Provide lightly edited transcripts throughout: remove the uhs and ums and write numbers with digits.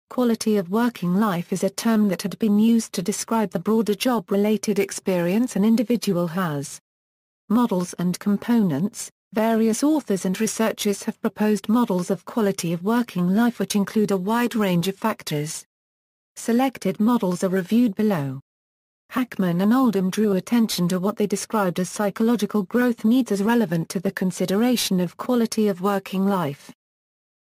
Quality of working life is a term that had been used to describe the broader job-related experience an individual has. Models and components. Various authors and researchers have proposed models of quality of working life which include a wide range of factors. Selected models are reviewed below. Hackman and Oldham drew attention to what they described as psychological growth needs as relevant to the consideration of quality of working life.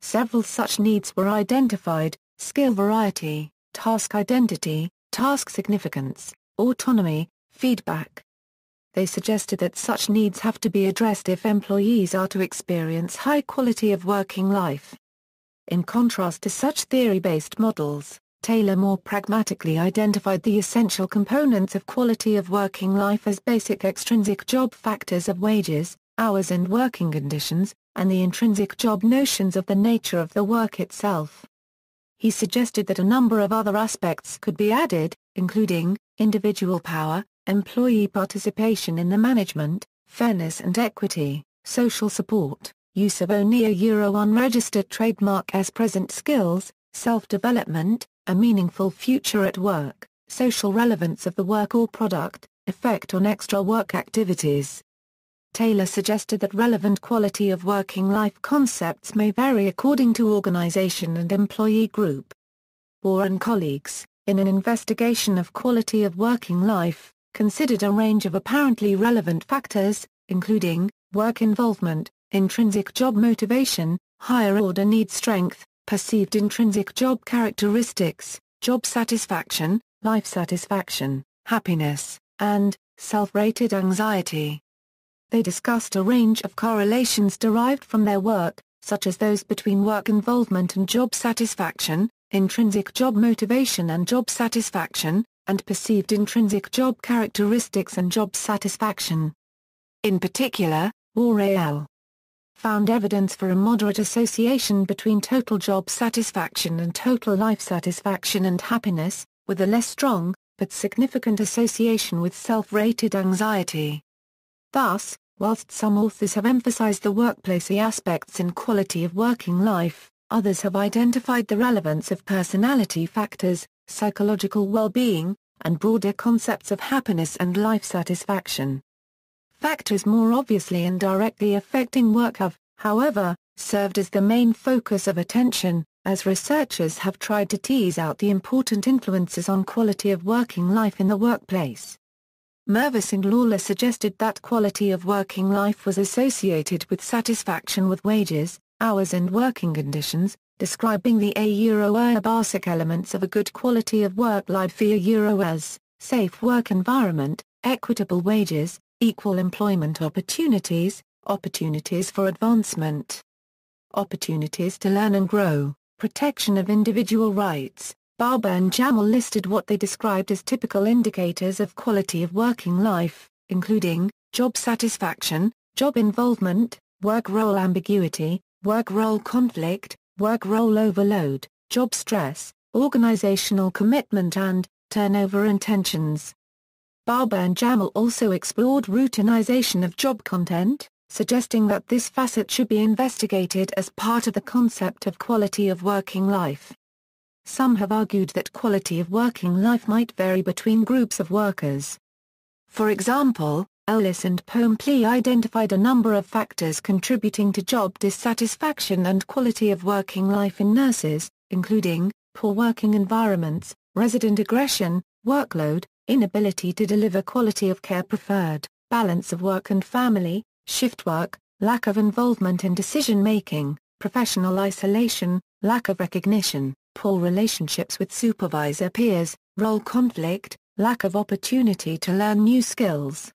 Several such needs were identified: skill variety, task identity, task significance, autonomy, feedback. They suggested that such needs have to be addressed if employees are to experience high quality of working life. In contrast to such theory-based models, Taylor more pragmatically identified the essential components of quality of working life as basic extrinsic job factors of wages, hours and working conditions, and the intrinsic job notions of the nature of the work itself. He suggested that a number of other aspects could be added, including individual power, employee participation in the management, fairness and equity, social support, use of only a unregistered trademark as present skills, self-development, a meaningful future at work, social relevance of the work or product, effect on extra work activities. Taylor suggested that relevant quality of working life concepts may vary according to organization and employee group. Orr and colleagues, in an investigation of quality of working life, considered a range of apparently relevant factors, including work involvement, intrinsic job motivation, higher-order need strength, perceived intrinsic job characteristics, job satisfaction, life satisfaction, happiness, and self-rated anxiety. They discussed a range of correlations derived from their work, such as those between work involvement and job satisfaction, intrinsic job motivation and job satisfaction, and perceived intrinsic job characteristics and job satisfaction. In particular, Orr ALll. found evidence for a moderate association between total job satisfaction and total life satisfaction and happiness, with a less strong, but significant association with self-rated anxiety. Thus, whilst some authors have emphasized the workplace aspects in quality of working life, others have identified the relevance of personality factors, psychological well-being, and broader concepts of happiness and life satisfaction. Factors more obviously and directly affecting work have, however, served as the main focus of attention, as researchers have tried to tease out the important influences on quality of working life in the workplace. Mervis and Lawler suggested that quality of working life was associated with satisfaction with wages, hours and working conditions, describing the basic elements of a good quality of work life as safe work environment, equitable wages, equal employment opportunities, opportunities for advancement, opportunities to learn and grow, protection of individual rights. Barber and Jamal listed what they described as typical indicators of quality of working life, including job satisfaction, job involvement, work role ambiguity, work role conflict, work role overload, job stress, organizational commitment and turnover intentions. Barber and Jamal also explored routinization of job content, suggesting that this facet should be investigated as part of the concept of quality of working life. Some have argued that quality of working life might vary between groups of workers. For example, Ellis and Pompley identified a number of factors contributing to job dissatisfaction and quality of working life in nurses, including poor working environments, resident aggression, workload, inability to deliver quality of care preferred, balance of work and family, shift work, lack of involvement in decision-making, professional isolation, lack of recognition, poor relationships with supervisor peers, role conflict, lack of opportunity to learn new skills.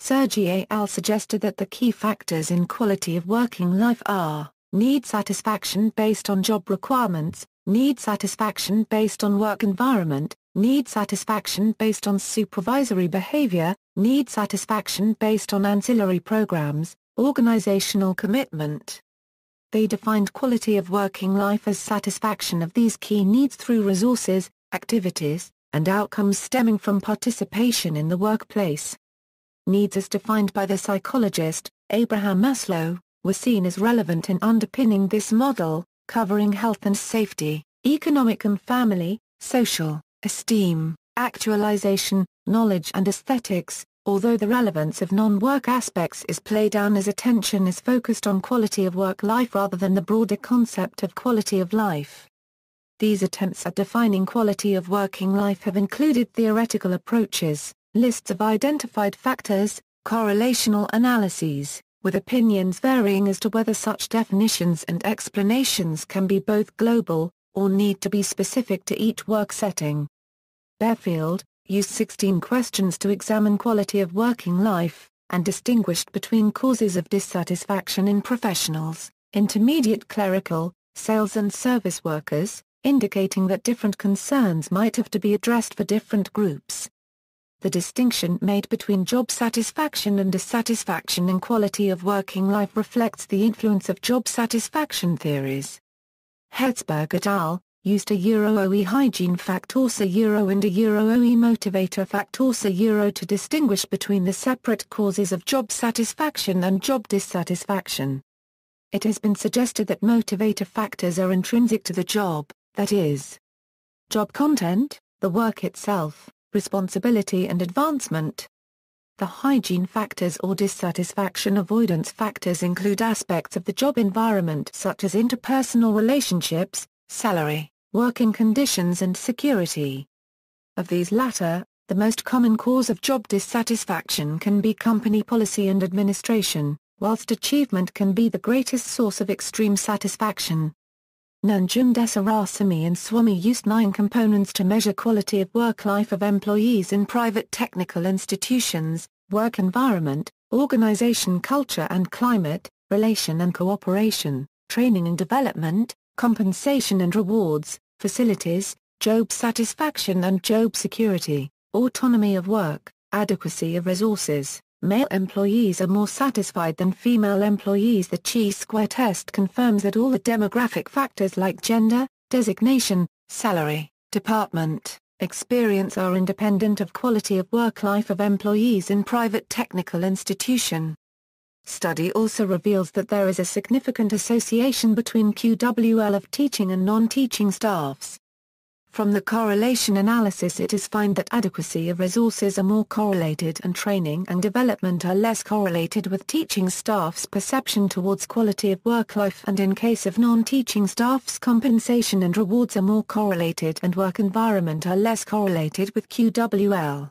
Sergi ALll suggested that the key factors in quality of working life are need satisfaction based on job requirements, need satisfaction based on work environment, need satisfaction based on supervisory behavior, need satisfaction based on ancillary programs, organizational commitment. They defined quality of working life as satisfaction of these key needs through resources, activities, and outcomes stemming from participation in the workplace. Needs as defined by the psychologist, Abraham Maslow, were seen as relevant in underpinning this model, covering health and safety, economic and family, social, esteem, actualization, knowledge and aesthetics, although the relevance of non-work aspects is played down as attention is focused on quality of work life rather than the broader concept of quality of life. These attempts at defining quality of working life have included theoretical approaches, lists of identified factors, correlational analyses, with opinions varying as to whether such definitions and explanations can be both global, or need to be specific to each work setting. Bearfield used 16 questions to examine quality of working life, and distinguished between causes of dissatisfaction in professionals, intermediate clerical, sales and service workers, indicating that different concerns might have to be addressed for different groups. The distinction made between job satisfaction and dissatisfaction in quality of working life reflects the influence of job satisfaction theories. Hertzberg et al. Used a OE hygiene factors and a OE motivator factors to distinguish between the separate causes of job satisfaction and job dissatisfaction. It has been suggested that motivator factors are intrinsic to the job, that is, job content, the work itself, responsibility and advancement. The hygiene factors or dissatisfaction avoidance factors include aspects of the job environment such as interpersonal relationships, salary, working conditions and security. Of these latter, the most common cause of job dissatisfaction can be company policy and administration, whilst achievement can be the greatest source of extreme satisfaction. Nanjumdesarasamy and Swamy used 9 components to measure quality of work life of employees in private technical institutions: work environment, organization culture and climate, relation and cooperation, training and development, compensation and rewards, facilities, job satisfaction and job security, autonomy of work, adequacy of resources. Male employees are more satisfied than female employees. The Chi-square test confirms that all the demographic factors like gender, designation, salary, department, experience are independent of quality of work life of employees in private technical institution. Study also reveals that there is a significant association between QWL of teaching and non-teaching staffs. From the correlation analysis it is found that adequacy of resources are more correlated and training and development are less correlated with teaching staff's perception towards quality of work life, and in case of non-teaching staff's compensation and rewards are more correlated and work environment are less correlated with QWL.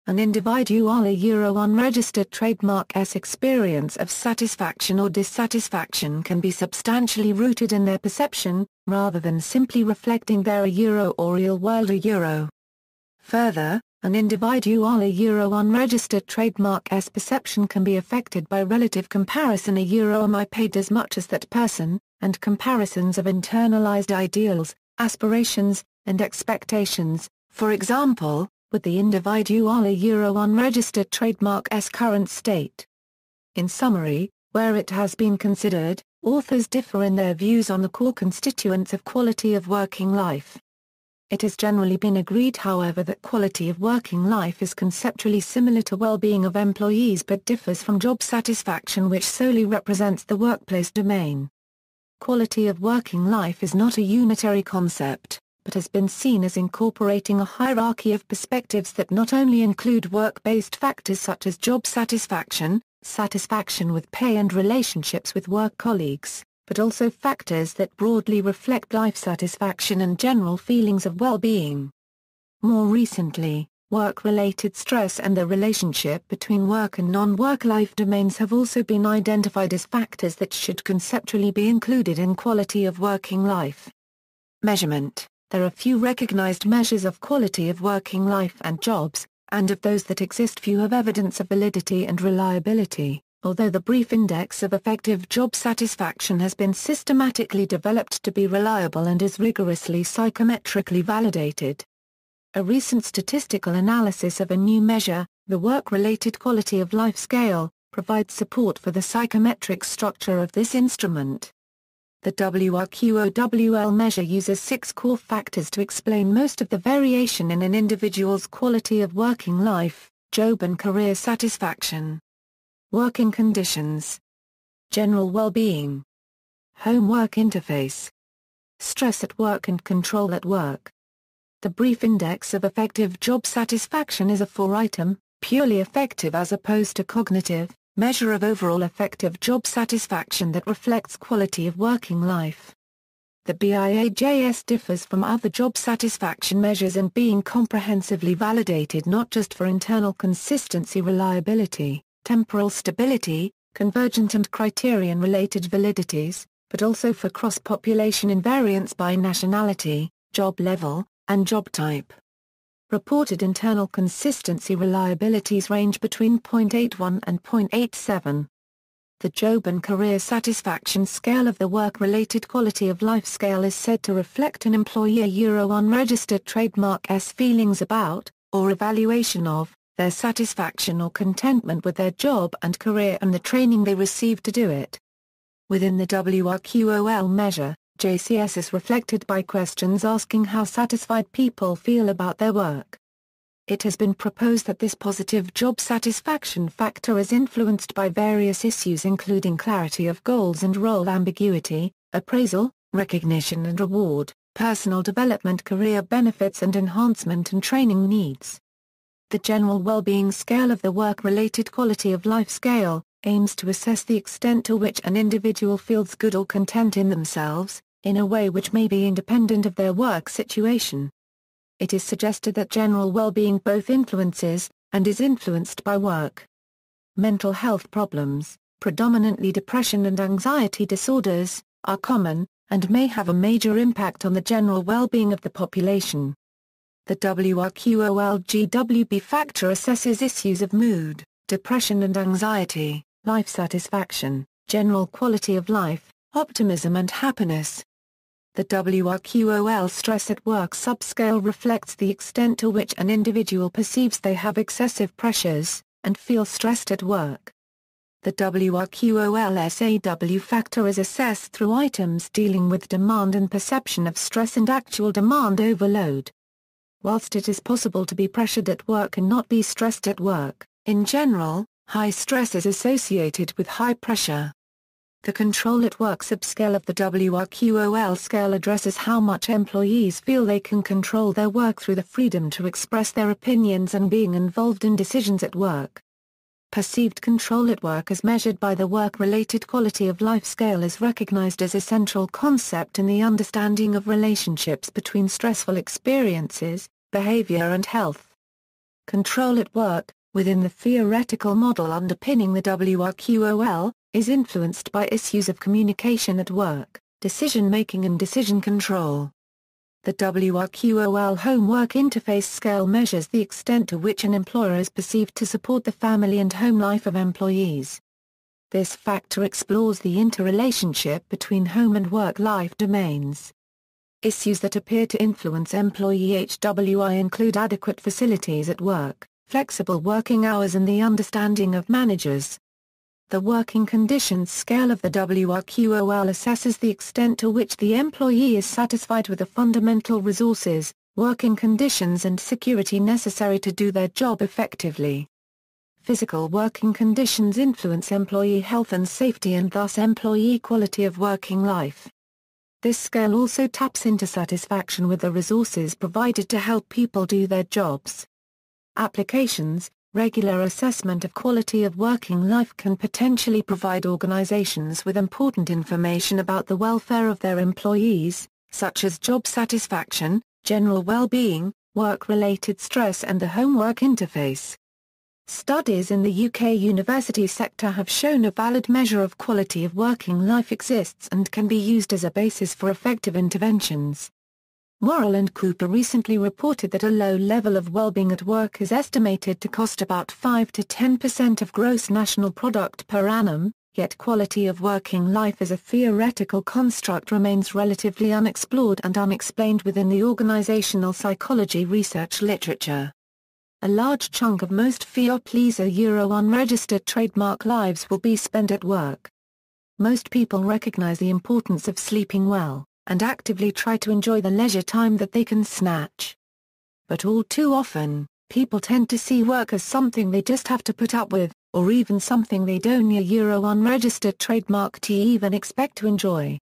An individual unregistered trademark's experience of satisfaction or dissatisfaction can be substantially rooted in their perception, rather than simply reflecting their or real-world Further, an individual unregistered trademark's perception can be affected by relative comparison am I paid as much as that person, and comparisons of internalized ideals, aspirations, and expectations, for example, with the individual unregistered trademark's current state. In summary, where it has been considered, authors differ in their views on the core constituents of quality of working life. It has generally been agreed, however, that quality of working life is conceptually similar to well-being of employees but differs from job satisfaction, which solely represents the workplace domain. Quality of working life is not a unitary concept, but has been seen as incorporating a hierarchy of perspectives that not only include work-based factors such as job satisfaction, satisfaction with pay and relationships with work colleagues, but also factors that broadly reflect life satisfaction and general feelings of well-being. More recently, work-related stress and the relationship between work and non-work life domains have also been identified as factors that should conceptually be included in quality of working life. Measurement. There are few recognized measures of quality of working life and jobs, and of those that exist few have evidence of validity and reliability, although the brief index of effective job satisfaction has been systematically developed to be reliable and is rigorously psychometrically validated. A recent statistical analysis of a new measure, the Work-Related Quality of Life Scale, provides support for the psychometric structure of this instrument. The WRQOWL measure uses 6 core factors to explain most of the variation in an individual's quality of working life: job and career satisfaction, working conditions, general well-being, home-work interface, stress at work and control at work. The brief index of effective job satisfaction is a 4-item, purely affective as opposed to cognitive, measure of overall effective job satisfaction that reflects quality of working life. The BIAJS differs from other job satisfaction measures in being comprehensively validated not just for internal consistency, reliability, temporal stability, convergent and criterion-related validities, but also for cross-population invariance by nationality, job level, and job type. Reported internal consistency reliabilities range between 0.81 and 0.87. The Job and Career Satisfaction Scale of the Work-Related Quality of Life Scale is said to reflect an employer unregistered trademark's feelings about, or evaluation of, their satisfaction or contentment with their job and career and the training they receive to do it. Within the WRQOL measure, JCS is reflected by questions asking how satisfied people feel about their work. It has been proposed that this positive job satisfaction factor is influenced by various issues including clarity of goals and role ambiguity, appraisal, recognition and reward, personal development, career benefits and enhancement and training needs. The General Well-Being Scale of the Work-Related Quality of Life Scale aims to assess the extent to which an individual feels good or content in themselves, in a way which may be independent of their work situation. It is suggested that general well-being both influences, and is influenced by work. Mental health problems, predominantly depression and anxiety disorders, are common, and may have a major impact on the general well-being of the population. The WRQOL-GWB factor assesses issues of mood, depression and anxiety, life satisfaction, general quality of life, optimism and happiness. The WRQOL Stress at Work subscale reflects the extent to which an individual perceives they have excessive pressures, and feel stressed at work. The WRQOL SAW factor is assessed through items dealing with demand and perception of stress and actual demand overload. Whilst it is possible to be pressured at work and not be stressed at work, in general, high stress is associated with high pressure. The Control at Work subscale of the WRQOL scale addresses how much employees feel they can control their work through the freedom to express their opinions and being involved in decisions at work. Perceived control at work as measured by the Work-Related Quality of Life scale is recognized as a central concept in the understanding of relationships between stressful experiences, behavior and health. Control at work, within the theoretical model underpinning the WRQOL, is influenced by issues of communication at work, decision-making and decision control. The WRQOL Homework Interface Scale measures the extent to which an employer is perceived to support the family and home life of employees. This factor explores the interrelationship between home and work-life domains. Issues that appear to influence employee HWI include adequate facilities at work, flexible working hours and the understanding of managers. The Working Conditions Scale of the WRQOL assesses the extent to which the employee is satisfied with the fundamental resources, working conditions and security necessary to do their job effectively. Physical working conditions influence employee health and safety and thus employee quality of working life. This scale also taps into satisfaction with the resources provided to help people do their jobs. Applications. Regular assessment of quality of working life can potentially provide organizations with important information about the welfare of their employees, such as job satisfaction, general well-being, work-related stress and the homework interface. Studies in the UK university sector have shown a valid measure of quality of working life exists and can be used as a basis for effective interventions. Morrill and Cooper recently reported that a low level of well-being at work is estimated to cost about 5 to 10% of gross national product per annum, yet quality of working life as a theoretical construct remains relatively unexplored and unexplained within the organizational psychology research literature. A large chunk of most people unregistered trademark lives will be spent at work. Most people recognize the importance of sleeping well, and actively try to enjoy the leisure time that they can snatch. But all too often, people tend to see work as something they just have to put up with, or even something they don't unregistered trademark to even expect to enjoy.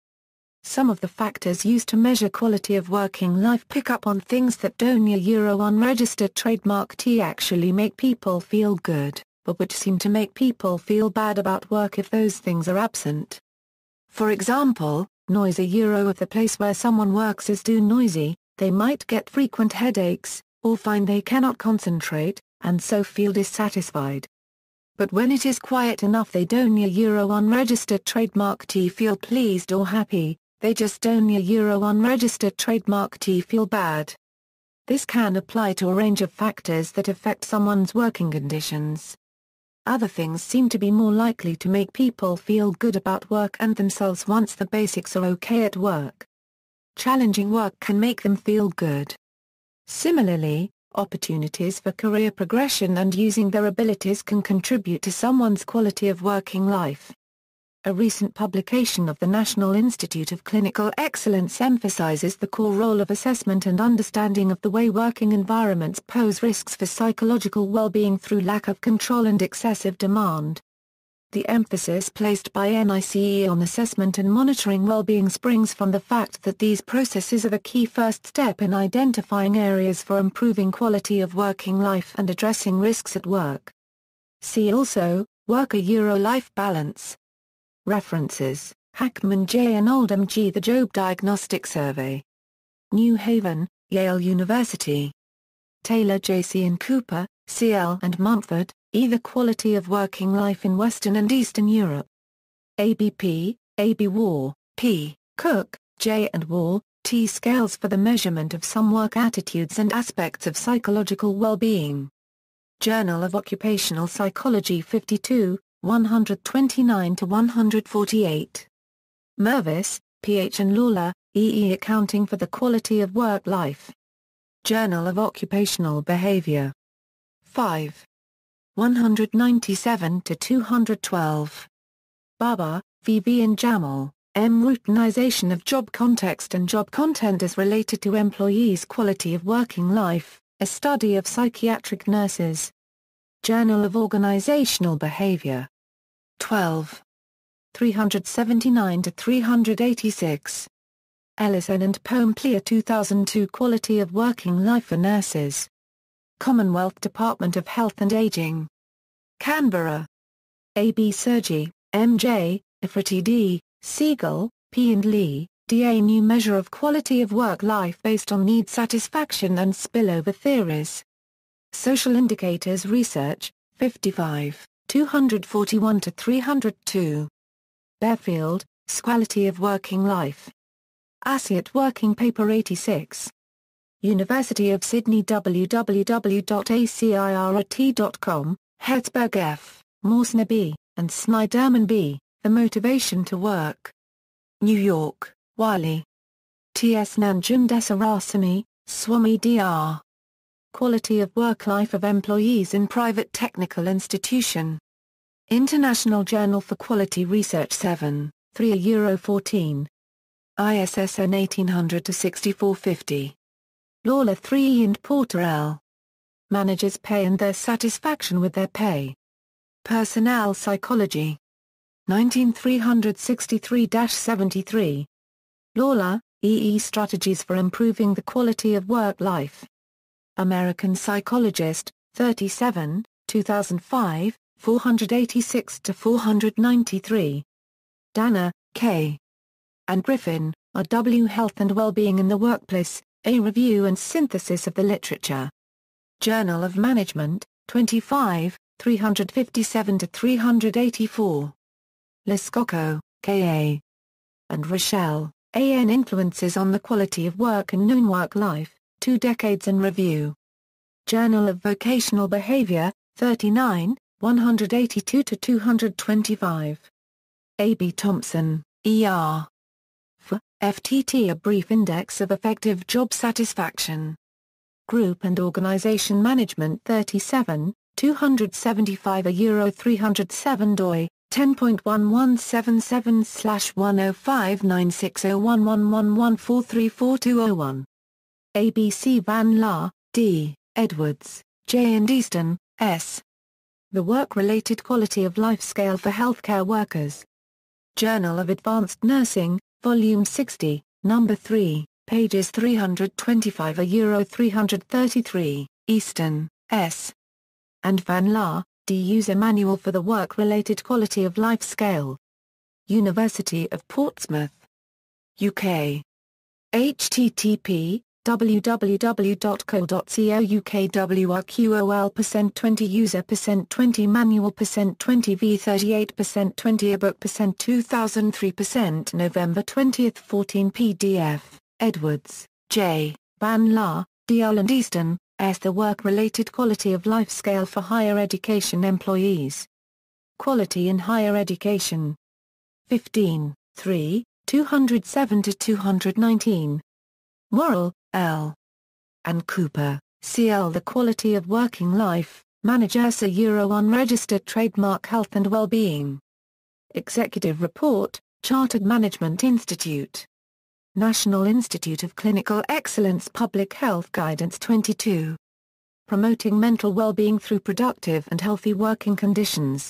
Some of the factors used to measure quality of working life pick up on things that don't unregistered trademark T actually make people feel good, but which seem to make people feel bad about work if those things are absent. For example, noise if the place where someone works is too noisy, they might get frequent headaches, or find they cannot concentrate, and so feel dissatisfied. But when it is quiet enough they don't unregistered trademark T feel pleased or happy, they just don't unregistered trademark T feel bad. This can apply to a range of factors that affect someone's working conditions. Other things seem to be more likely to make people feel good about work and themselves once the basics are okay at work. Challenging work can make them feel good. Similarly, opportunities for career progression and using their abilities can contribute to someone's quality of working life. A recent publication of the National Institute of Clinical Excellence emphasizes the core role of assessment and understanding of the way working environments pose risks for psychological well-being through lack of control and excessive demand. The emphasis placed by NICE on assessment and monitoring well-being springs from the fact that these processes are the key first step in identifying areas for improving quality of working life and addressing risks at work. See also, Work-Life Balance. References, Hackman J. and Oldham G. The Job Diagnostic Survey. New Haven, Yale University. Taylor J. C. and Cooper, C.L. and Mumford, E. The Quality of Working Life in Western and Eastern Europe. ABP, A.B. War, P. Cook, J. and War, T. Scales for the Measurement of Some Work Attitudes and Aspects of Psychological Well-Being. Journal of Occupational Psychology 52, 129-148. Mervis, P.H. and Lawler, E.E. Accounting for the Quality of Work Life. Journal of Occupational Behavior. 5. 197-212. Baba, V.V. and Jamal, M. Routinization of Job Context and Job Content as Related to Employees' Quality of Working Life, a Study of Psychiatric Nurses. Journal of Organizational Behavior. 12. 379-386. Ellison and Pomplier 2002 Quality of Working Life for Nurses. Commonwealth Department of Health and Aging. Canberra. A.B. Sergi, M.J., Ifrati D., Siegel, P. and Lee, D.A. New Measure of Quality of Work Life Based on Need Satisfaction and Spillover Theories. Social Indicators Research, 55, 241-302. Bearfield, Quality of Working Life. Asiat Working Paper 86. University of Sydney www.acirt.com, Hertzberg F., Morsner B., and Snyderman B., The Motivation to Work. New York, Wiley. T.S. Nanjundesarasamy, Swami Dr. Quality of Work Life of Employees in Private Technical Institution. International Journal for Quality Research 7, 3/14. ISSN 1800-6450. Lawler 3 and Porter L. Managers' Pay and Their Satisfaction with Their Pay. Personnel Psychology. 19363-73. Lawler, E. E. Strategies for Improving the Quality of Work Life. American Psychologist, 37, 2005, 486-493. Danner, K. and Griffin, R. W. Health and Wellbeing in the Workplace, A Review and Synthesis of the Literature. Journal of Management, 25, 357-384. Lescocco, K. A. and Rochelle, A. N. Influences on the Quality of Work and Non-Work Life, 2 Decades in Review. Journal of Vocational Behavior, 39, 182-225. A. B. Thompson, E. R. FTT A Brief Index of Effective Job Satisfaction. Group and Organization Management 37, 275 Euro 307 doi, 10.1177/10596011114342001. ABC Van La, D., Edwards, J. and Easton, S. The Work-Related Quality of Life Scale for Healthcare Workers. Journal of Advanced Nursing, Volume 60, Number 3, pages 325–333, Easton, S. and Van Laar, D. User Manual for the Work-Related Quality of Life Scale. University of Portsmouth, UK. http www.co.uk/WRQOL%20 User%20 Manual%20 V38%20 ebook%2003 November 20, 14 PDF, Edwards, J., Van Laar, ALll and Easton, S. The Work-Related Quality of Life Scale for Higher Education Employees. Quality in Higher Education. 15, 3, 207–219. Worrell, L. and Cooper, C.L. The Quality of Working Life, Managers Unregistered Trademark Health and Well-Being. Executive Report, Chartered Management Institute. National Institute of Clinical Excellence Public Health Guidance 22. Promoting Mental Well-Being Through Productive and Healthy Working Conditions.